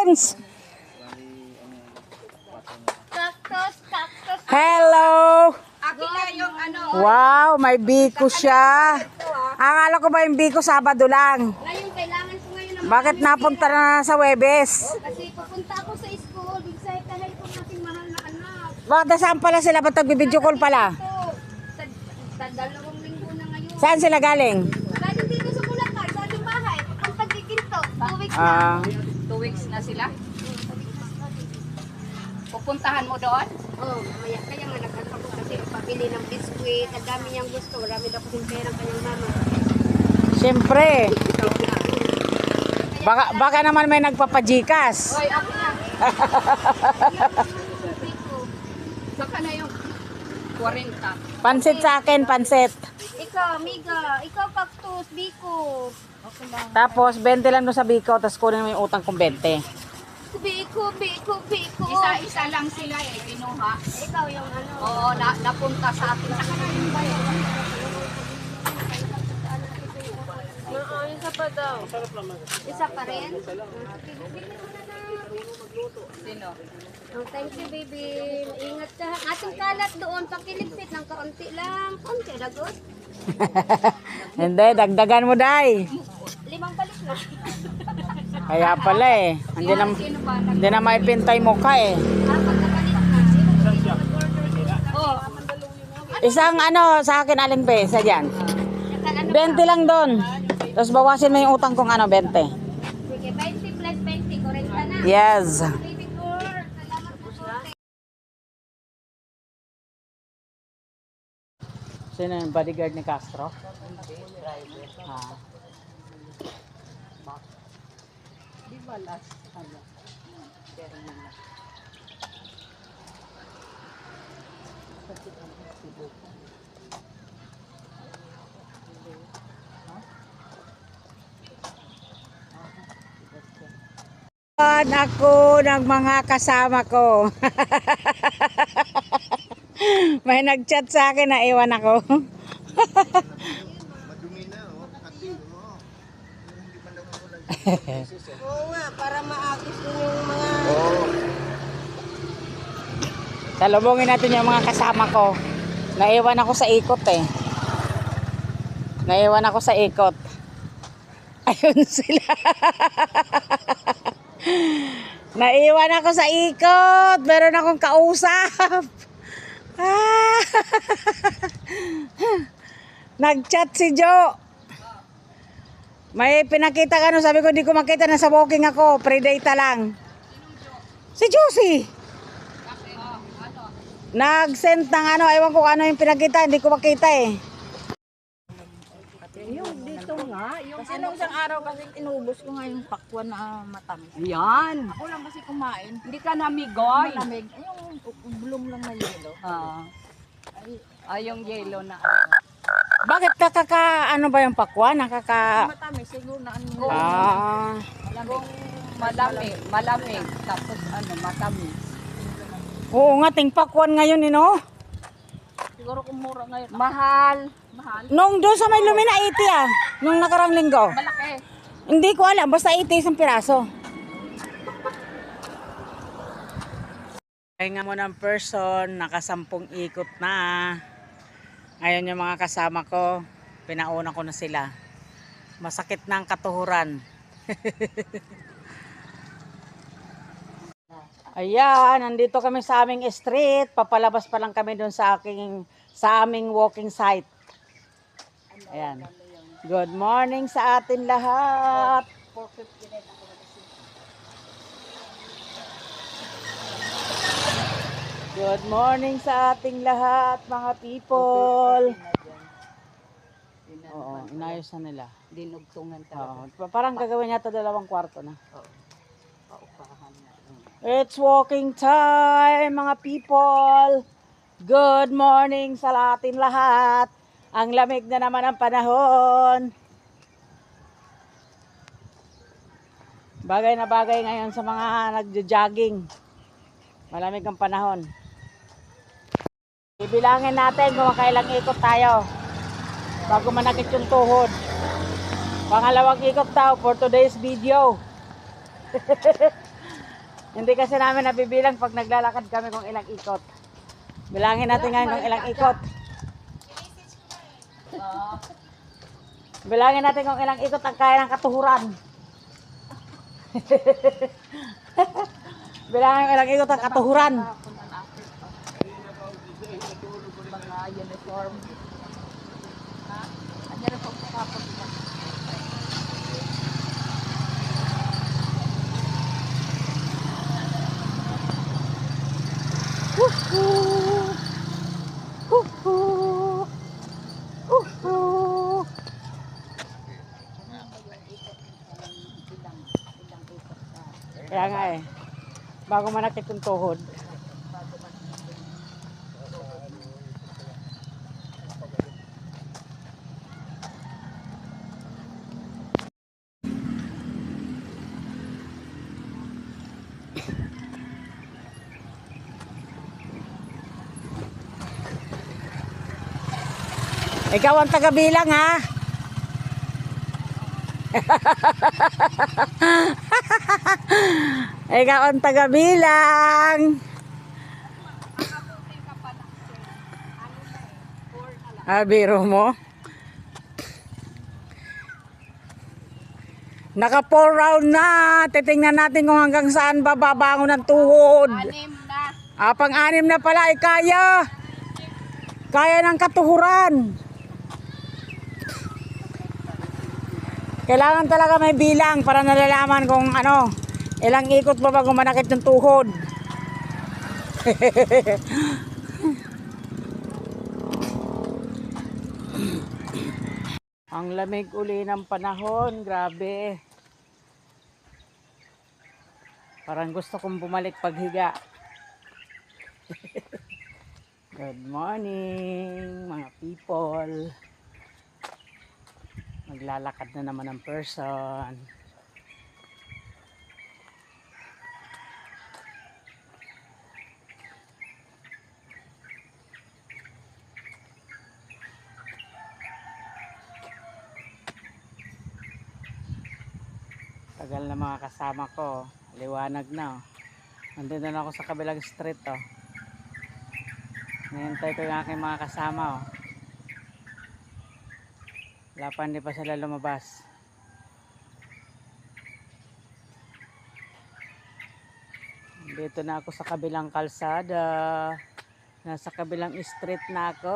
friends. Cactus. Hello. Akin na yung ano. Wow, may biko siya. Akala ko ba yung biko Sabado lang? Ngayon, kailangan ko ngayon naman. Bakit napunta na sa Webes? Kasi pupunta ako sa school. Big side ka ko nating mahal na anak. Bakit nasaan pala sila? Ba't nagbibideo call pala? Sa 2 linggo na ngayon. Saan sila galing? Galing dito sa Bulacan, sa ating bahay. Papunta dito. 2 weeks na. Ah, 2 weeks na sila. Pupuntahan mo doon? Oh, mamaya. Kaya nga nagkakaroon ko kasi pabili ng biskuit. Ang dami niyang gusto. Marami daw kasing pera ang kanyang mama. siyempre. Baka naman may nagpapajikas. Hoy, ako na. Biko. Saka na yung 40. Pansit sa akin, pansit. Ikaw, amiga. Ikaw, cactus. Biko. Tapos 20 lang doon sa biko, tapos kunin mo yung utang kong 20. Biko. Isa-isa lang sila kinuha. Ikaw yung ano. Oo, napunta sa atin. Saka na yung bayan. Isa pa daw. Isa pa rin? Sino? Oh, thank you, baby. Ingat ka. Ating kalat doon. Pakiligpit ng kaunti lang. Kaunti, lagos. Hindi, dagdagan mo, Day. 5 balik na. Kaya pala eh. Sino ba? Hindi na maipintay mo ka eh. Pagkapalit na. Oh, Isang ano sa akin, Aling Pe, sa dyan. Ano 20 lang doon. Tapos bawasin mo yung utang kong ano, 20. Sige, 20 plus 20. 40 na. Yes. Baby girl. Salamat po po. Sino yung bodyguard ni Castro? Ah. di ba last ano? Ako ng mga kasama ko. May nag-chat sa akin na iwan ako. Oo nga, para maagos din yung mga... Salubungin natin yung mga kasama ko. Naiwan ako sa ikot eh. Naiwan ako sa ikot. Ayun sila. Naiwan ako sa ikot. Meron akong kausap. Ah. Nag-chat si Jo. May pinakita ka no, sabi ko hindi ko makita, nasa walking ako, pre-data lang. Si Josie. Nag-send ng ano, ewan ko ano yung pinakita, hindi ko makita eh. Yung dito nga, yung Kasi nung isang araw kasi inubos ko nga yung pakwan na matamis. Yan. Ako lang kasi kumain. Hindi ka namigoy. Malamig. Ay, yung bloom lang na yelo. Ay, yung yellow na ano. Bakit ano ba yung pakwan? Matamis, siguro na ano. Ah, Kung malamig, tapos ano, matamis. oo nga, ting pakwan ngayon, no? Siguro kung mura ngayon. Mahal. Mahal. Nung doon sa may Lumina 80 ah, nung nakarang linggo. Malaki. Hindi ko alam, basta 80 isang piraso. Kaya nga mo ng person, nakasampung ikot na. Ngayon yung mga kasama ko, pinauna ko na sila. Masakit na ang katuhuran. Ayan, nandito kami sa aming street. Papalabas pa lang kami doon sa aming walking site. Ayan. Good morning sa atin lahat. Good morning sa ating lahat, mga people. Oo, inayos na nila. Dinugtungan talaga. Oo, parang gagawin yata 2 kwarto na. Paupahan na. It's walking time, mga people. Good morning sa atin lahat. Ang lamig na naman ang panahon. Bagay na bagay ngayon sa mga nagjo-jogging. Malamig ang panahon. Ibilangin natin kung makailang ikot tayo bago manakit yung tuhod. Pangalawang ikot daw for today's video. Hindi kasi namin nabibilang pag naglalakad kami kung ilang ikot. Bilangin natin ngayon kung ilang ikot. Bilangin natin kung ilang ikot ang kaya ng katuhuran. Bilangin kung ilang ikot ang katuhuran. Mga uniform. Ano na pong kapag Woohoo! Woohoo! Woohoo! Kaya nga eh, bago manakit yung tuhod. Ikaw ang taga-bilang ha. Ikaw ang taga-bilang. Biro mo. Naka 4 round na. Titingnan natin kung hanggang saan bababangon ng tuhod. 6 na. Pang-anim na pala ay kaya. Kaya ng katuhuran. Kailangan talaga may bilang para nalalaman kung ano, ilang ikot ba bago manakit yung tuhod. Ang lamig uli ng panahon, grabe. Parang gusto kong bumalik paghiga. Good morning, mga people. Maglalakad na naman ang person. Tagal na mga kasama ko. Liwanag na. Nandito na ako sa kabilang street. Nahintay ko yung aking mga kasama. Wala pa, hindi pa sila lumabas. Dito na ako sa kabilang kalsada. Nasa kabilang street na ako.